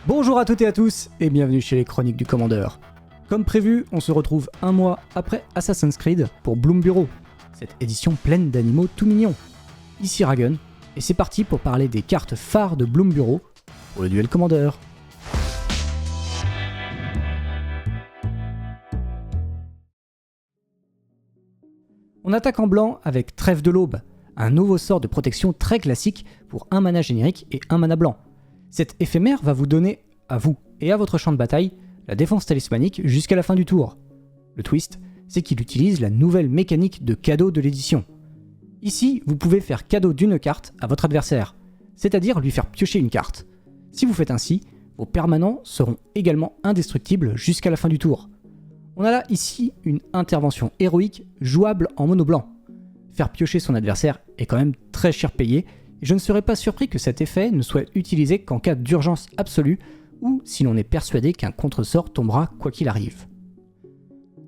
Bonjour à toutes et à tous, et bienvenue chez les Chroniques du Commandeur. Comme prévu, on se retrouve un mois après Assassin's Creed pour Bloom Bureau, cette édition pleine d'animaux tout mignons. Ici Ragun, et c'est parti pour parler des cartes phares de Bloom Bureau pour le duel Commandeur. On attaque en blanc avec Trêve de l'Aube, un nouveau sort de protection très classique pour un mana générique et un mana blanc. Cet éphémère va vous donner, à vous et à votre champ de bataille, la défense talismanique jusqu'à la fin du tour. Le twist, c'est qu'il utilise la nouvelle mécanique de cadeau de l'édition. Ici, vous pouvez faire cadeau d'une carte à votre adversaire, c'est-à-dire lui faire piocher une carte. Si vous faites ainsi, vos permanents seront également indestructibles jusqu'à la fin du tour. On a là ici une intervention héroïque jouable en mono blanc. Faire piocher son adversaire est quand même très cher payé, et je ne serais pas surpris que cet effet ne soit utilisé qu'en cas d'urgence absolue ou si l'on est persuadé qu'un contre-sort tombera quoi qu'il arrive.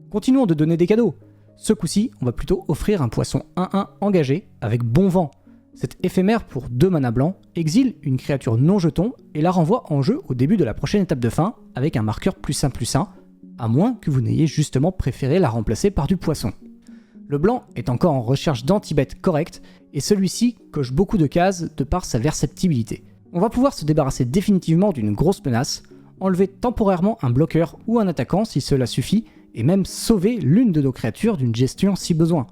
Continuons de donner des cadeaux. Ce coup-ci, on va plutôt offrir un poisson 1-1 engagé avec bon vent. Cet éphémère pour 2 mana blancs exile une créature non jeton et la renvoie en jeu au début de la prochaine étape de fin avec un marqueur +1/+1, à moins que vous n'ayez justement préféré la remplacer par du poisson. Le blanc est encore en recherche d'anti-bet correct, et celui-ci coche beaucoup de cases de par sa versatilité. On va pouvoir se débarrasser définitivement d'une grosse menace, enlever temporairement un bloqueur ou un attaquant si cela suffit, et même sauver l'une de nos créatures d'une gestion si besoin.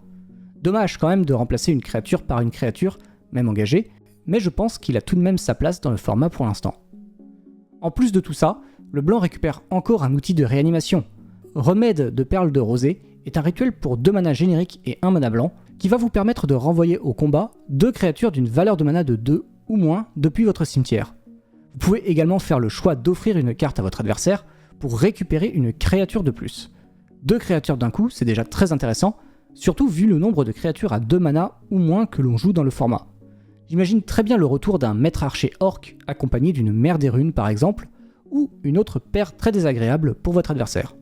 Dommage quand même de remplacer une créature par une créature, même engagée, mais je pense qu'il a tout de même sa place dans le format pour l'instant. En plus de tout ça, le blanc récupère encore un outil de réanimation. Remède de perles de rosée est un rituel pour 2 mana génériques et 1 mana blanc qui va vous permettre de renvoyer au combat 2 créatures d'une valeur de mana de 2 ou moins depuis votre cimetière. Vous pouvez également faire le choix d'offrir une carte à votre adversaire pour récupérer une créature de plus. 2 créatures d'un coup, c'est déjà très intéressant, surtout vu le nombre de créatures à 2 mana ou moins que l'on joue dans le format. J'imagine très bien le retour d'un maître archer orc accompagné d'une mère des runes par exemple, ou une autre paire très désagréable pour votre adversaire.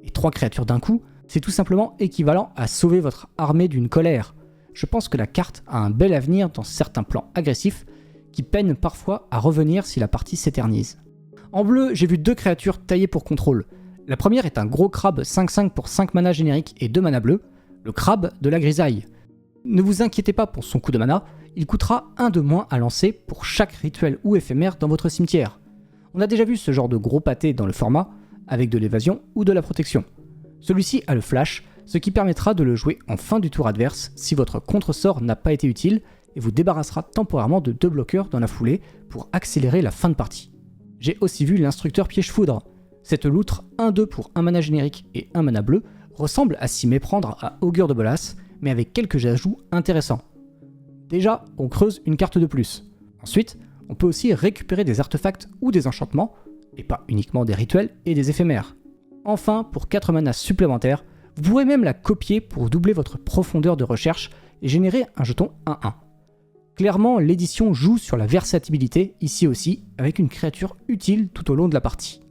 Et 3 créatures d'un coup, c'est tout simplement équivalent à sauver votre armée d'une colère. Je pense que la carte a un bel avenir dans certains plans agressifs qui peinent parfois à revenir si la partie s'éternise. En bleu, j'ai vu 2 créatures taillées pour contrôle. La première est un gros crabe 5/5 pour 5 mana génériques et 2 mana bleus, le crabe de la grisaille. Ne vous inquiétez pas pour son coût de mana, il coûtera 1 de moins à lancer pour chaque rituel ou éphémère dans votre cimetière. On a déjà vu ce genre de gros pâté dans le format, avec de l'évasion ou de la protection. Celui-ci a le flash, ce qui permettra de le jouer en fin du tour adverse si votre contre-sort n'a pas été utile et vous débarrassera temporairement de 2 bloqueurs dans la foulée pour accélérer la fin de partie. J'ai aussi vu l'instructeur piège-foudre. Cette loutre 1-2 pour 1 mana générique et 1 mana bleu ressemble à s'y méprendre à Augure de Bolas, mais avec quelques ajouts intéressants. Déjà, on creuse une carte de plus. Ensuite, on peut aussi récupérer des artefacts ou des enchantements, et pas uniquement des rituels et des éphémères. Enfin, pour 4 manas supplémentaires, vous pourrez même la copier pour doubler votre profondeur de recherche et générer un jeton 1-1. Clairement, l'édition joue sur la versatilité, ici aussi, avec une créature utile tout au long de la partie.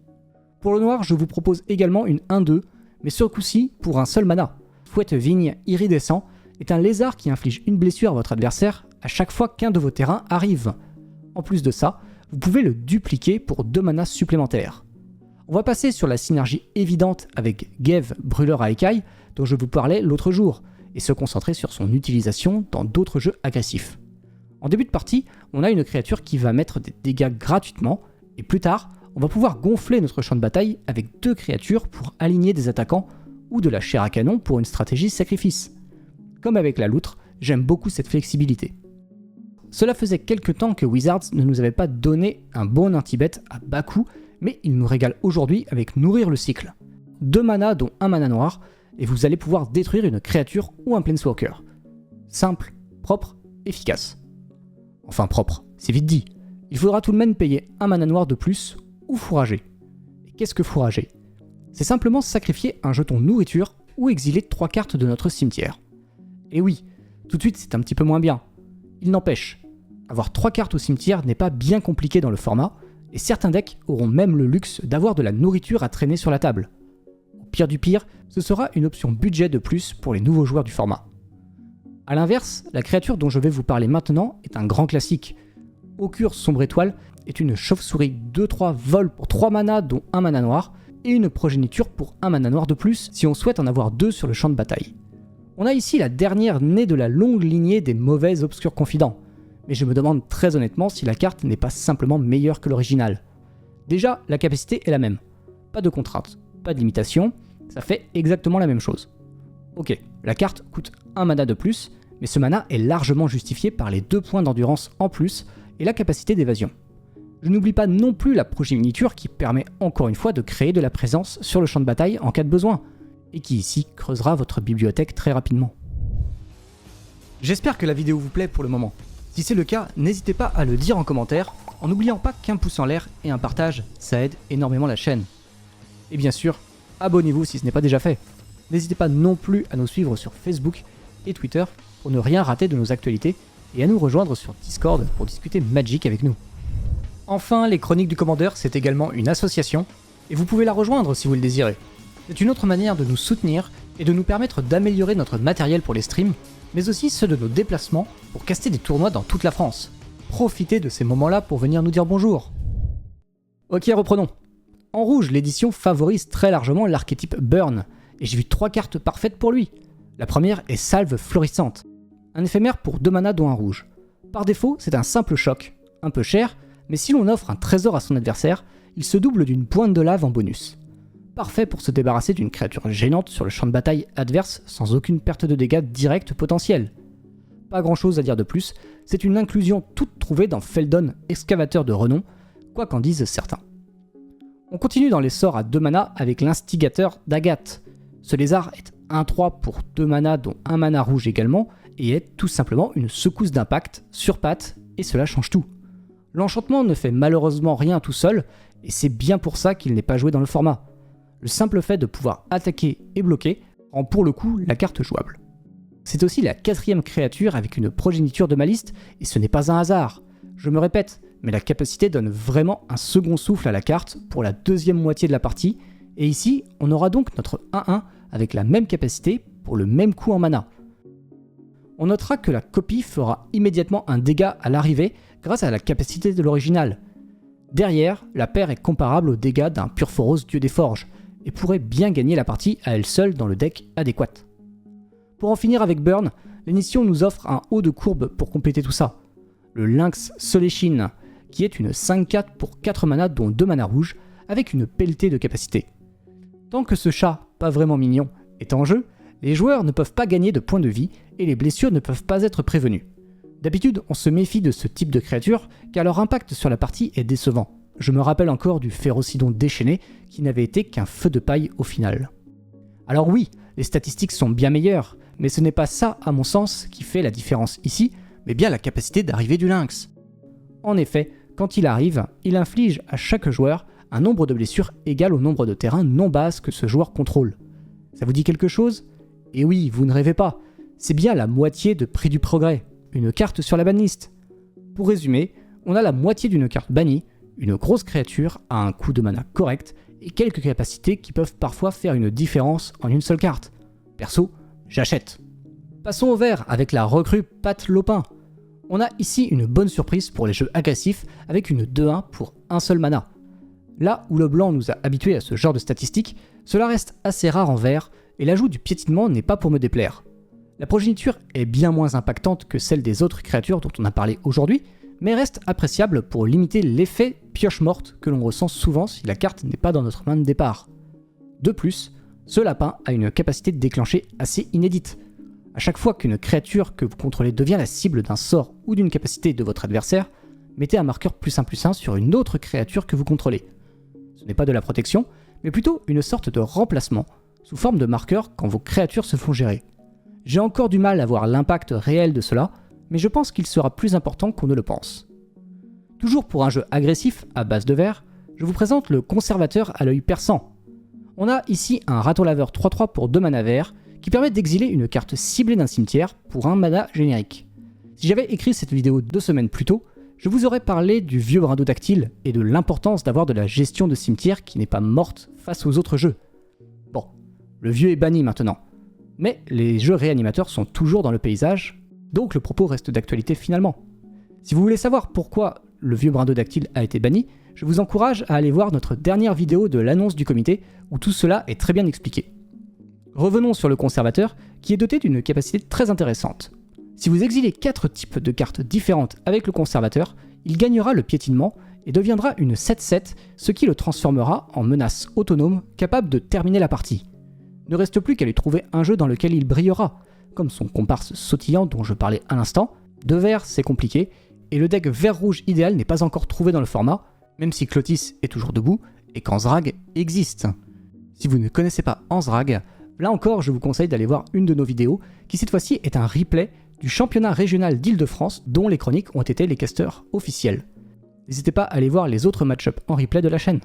Pour le noir, je vous propose également une 1-2, mais ce coup-ci pour un seul mana. Fouette vigne iridescent est un lézard qui inflige une blessure à votre adversaire à chaque fois qu'un de vos terrains arrive. En plus de ça, vous pouvez le dupliquer pour 2 manas supplémentaires. On va passer sur la synergie évidente avec Gev, brûleur à écailles, dont je vous parlais l'autre jour, et se concentrer sur son utilisation dans d'autres jeux agressifs. En début de partie, on a une créature qui va mettre des dégâts gratuitement, et plus tard, on va pouvoir gonfler notre champ de bataille avec 2 créatures pour aligner des attaquants, ou de la chair à canon pour une stratégie sacrifice. Comme avec la loutre, j'aime beaucoup cette flexibilité. Cela faisait quelques temps que Wizards ne nous avait pas donné un bon anti-bet à bas coût, mais il nous régale aujourd'hui avec Nourrir le cycle. 2 mana dont 1 mana noir, et vous allez pouvoir détruire une créature ou un planeswalker. Simple, propre, efficace. Enfin propre, c'est vite dit. Il faudra tout de même payer 1 mana noir de plus ou fourrager. Et qu'est-ce que fourrager ? C'est simplement sacrifier un jeton nourriture ou exiler 3 cartes de notre cimetière. Et oui, tout de suite c'est un petit peu moins bien. Il n'empêche, avoir 3 cartes au cimetière n'est pas bien compliqué dans le format, et certains decks auront même le luxe d'avoir de la nourriture à traîner sur la table. Au pire du pire, ce sera une option budget de plus pour les nouveaux joueurs du format. A l'inverse, la créature dont je vais vous parler maintenant est un grand classique. Occur Sombre Étoile est une chauve-souris 2-3 vol pour 3 manas dont 1 mana noir, et une progéniture pour 1 mana noir de plus si on souhaite en avoir 2 sur le champ de bataille. On a ici la dernière née de la longue lignée des mauvais obscurs confidents, mais je me demande très honnêtement si la carte n'est pas simplement meilleure que l'original. Déjà, la capacité est la même. Pas de contraintes, pas de limitation, ça fait exactement la même chose. Ok, la carte coûte 1 mana de plus, mais ce mana est largement justifié par les 2 points d'endurance en plus et la capacité d'évasion. Je n'oublie pas non plus la progéniture qui permet encore une fois de créer de la présence sur le champ de bataille en cas de besoin, et qui ici creusera votre bibliothèque très rapidement. J'espère que la vidéo vous plaît pour le moment. Si c'est le cas, n'hésitez pas à le dire en commentaire, en n'oubliant pas qu'un pouce en l'air et un partage, ça aide énormément la chaîne. Et bien sûr, abonnez-vous si ce n'est pas déjà fait. N'hésitez pas non plus à nous suivre sur Facebook et Twitter pour ne rien rater de nos actualités, et à nous rejoindre sur Discord pour discuter Magic avec nous. Enfin, les Chroniques du Commandeur, c'est également une association, et vous pouvez la rejoindre si vous le désirez. C'est une autre manière de nous soutenir et de nous permettre d'améliorer notre matériel pour les streams, mais aussi ceux de nos déplacements pour caster des tournois dans toute la France. Profitez de ces moments-là pour venir nous dire bonjour. Ok, reprenons. En rouge, l'édition favorise très largement l'archétype Burn, et j'ai vu 3 cartes parfaites pour lui. La première est Salve Florissante, un éphémère pour 2 manas dont un rouge. Par défaut, c'est un simple choc, un peu cher, mais si l'on offre un trésor à son adversaire, il se double d'une pointe de lave en bonus. Parfait pour se débarrasser d'une créature gênante sur le champ de bataille adverse sans aucune perte de dégâts directe potentielle. Pas grand chose à dire de plus, c'est une inclusion toute trouvée dans Feldon, excavateur de renom, quoi qu'en disent certains. On continue dans les sorts à 2 manas avec l'instigateur d'Agathe. Ce lézard est 1-3 pour 2 manas dont 1 mana rouge également, et est tout simplement une secousse d'impact sur pattes, et cela change tout. L'enchantement ne fait malheureusement rien tout seul, et c'est bien pour ça qu'il n'est pas joué dans le format. Le simple fait de pouvoir attaquer et bloquer rend pour le coup la carte jouable. C'est aussi la 4ème créature avec une progéniture de ma liste, et ce n'est pas un hasard. Je me répète, mais la capacité donne vraiment un second souffle à la carte pour la 2e moitié de la partie, et ici on aura donc notre 1-1 avec la même capacité pour le même coût en mana. On notera que la copie fera immédiatement un dégât à l'arrivée grâce à la capacité de l'original. Derrière, la paire est comparable aux dégâts d'un Purphoros Dieu des Forges, et pourrait bien gagner la partie à elle seule dans le deck adéquat. Pour en finir avec Burn, l'édition nous offre un haut de courbe pour compléter tout ça. Le Lynx Soléchine, qui est une 5-4 pour 4 manas dont 2 manas rouges, avec une pelletée de capacité. Tant que ce chat, pas vraiment mignon, est en jeu, les joueurs ne peuvent pas gagner de points de vie et les blessures ne peuvent pas être prévenues. D'habitude, on se méfie de ce type de créature car leur impact sur la partie est décevant. Je me rappelle encore du Férocidon déchaîné qui n'avait été qu'un feu de paille au final. Alors oui, les statistiques sont bien meilleures, mais ce n'est pas ça, à mon sens, qui fait la différence ici, mais bien la capacité d'arrivée du lynx. En effet, quand il arrive, il inflige à chaque joueur un nombre de blessures égal au nombre de terrains non bases que ce joueur contrôle. Ça vous dit quelque chose ? Et oui, vous ne rêvez pas, c'est bien la moitié de Prix du Progrès, une carte sur la banlist. Pour résumer, on a la moitié d'une carte bannie, une grosse créature à un coût de mana correct et quelques capacités qui peuvent parfois faire une différence en une seule carte. Perso, j'achète. Passons au vert avec la recrue Pat Lopin. On a ici une bonne surprise pour les jeux agressifs avec une 2-1 pour un seul mana. Là où le blanc nous a habitués à ce genre de statistiques, cela reste assez rare en vert et l'ajout du piétinement n'est pas pour me déplaire. La progéniture est bien moins impactante que celle des autres créatures dont on a parlé aujourd'hui, mais reste appréciable pour limiter l'effet pioche morte que l'on ressent souvent si la carte n'est pas dans notre main de départ. De plus, ce lapin a une capacité de déclencher assez inédite. À chaque fois qu'une créature que vous contrôlez devient la cible d'un sort ou d'une capacité de votre adversaire, mettez un marqueur +1/+1 sur une autre créature que vous contrôlez. Ce n'est pas de la protection, mais plutôt une sorte de remplacement, sous forme de marqueur quand vos créatures se font gérer. J'ai encore du mal à voir l'impact réel de cela, mais je pense qu'il sera plus important qu'on ne le pense. Toujours pour un jeu agressif à base de vert, je vous présente le conservateur à l'œil perçant. On a ici un raton laveur 3-3 pour 2 mana verts qui permet d'exiler une carte ciblée d'un cimetière pour un mana générique. Si j'avais écrit cette vidéo 2 semaines plus tôt, je vous aurais parlé du vieux brindodactyle et de l'importance d'avoir de la gestion de cimetière qui n'est pas morte face aux autres jeux. Bon, le vieux est banni maintenant, mais les jeux réanimateurs sont toujours dans le paysage, donc le propos reste d'actualité finalement. Si vous voulez savoir pourquoi le vieux Brindodactyle a été banni, je vous encourage à aller voir notre dernière vidéo de l'annonce du comité où tout cela est très bien expliqué. Revenons sur le conservateur qui est doté d'une capacité très intéressante. Si vous exilez 4 types de cartes différentes avec le conservateur, il gagnera le piétinement et deviendra une 7-7, ce qui le transformera en menace autonome capable de terminer la partie. Ne reste plus qu'à lui trouver un jeu dans lequel il brillera, comme son comparse sautillant dont je parlais à l'instant. 2 verts, c'est compliqué, et le deck vert-rouge idéal n'est pas encore trouvé dans le format, même si Clotis est toujours debout et qu'Anzrag existe. Si vous ne connaissez pas Anzrag, là encore je vous conseille d'aller voir une de nos vidéos, qui cette fois-ci est un replay du championnat régional d'Île-de-France dont les chroniques ont été les casteurs officiels. N'hésitez pas à aller voir les autres match-up en replay de la chaîne.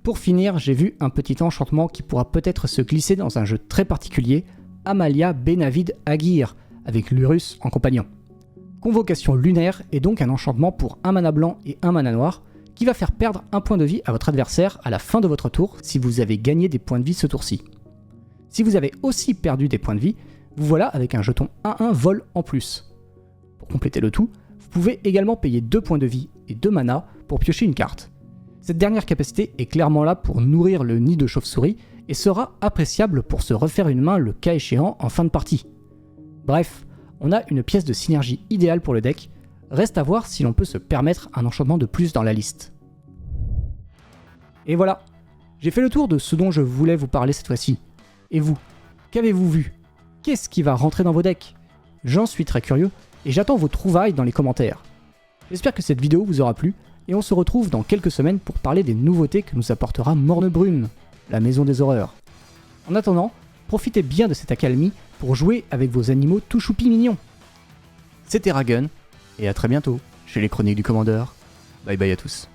Pour finir, j'ai vu un petit enchantement qui pourra peut-être se glisser dans un jeu très particulier, Amalia Benavid Aguirre, avec Lurus en compagnon. Convocation lunaire est donc un enchantement pour un mana blanc et un mana noir, qui va faire perdre un point de vie à votre adversaire à la fin de votre tour si vous avez gagné des points de vie ce tour-ci. Si vous avez aussi perdu des points de vie, vous voilà avec un jeton 1-1 vol en plus. Pour compléter le tout, vous pouvez également payer 2 points de vie et 2 mana pour piocher une carte. Cette dernière capacité est clairement là pour nourrir le nid de chauve-souris et sera appréciable pour se refaire une main le cas échéant en fin de partie. Bref, on a une pièce de synergie idéale pour le deck, reste à voir si l'on peut se permettre un enchantement de plus dans la liste. Et voilà, j'ai fait le tour de ce dont je voulais vous parler cette fois-ci. Et vous, qu'avez-vous vu? Qu'est-ce qui va rentrer dans vos decks? J'en suis très curieux et j'attends vos trouvailles dans les commentaires. J'espère que cette vidéo vous aura plu et on se retrouve dans quelques semaines pour parler des nouveautés que nous apportera Mornebrune, la maison des horreurs. En attendant, profitez bien de cette accalmie pour jouer avec vos animaux tout choupis mignons. C'était Ragun, et à très bientôt chez les Chroniques du Commandeur. Bye bye à tous.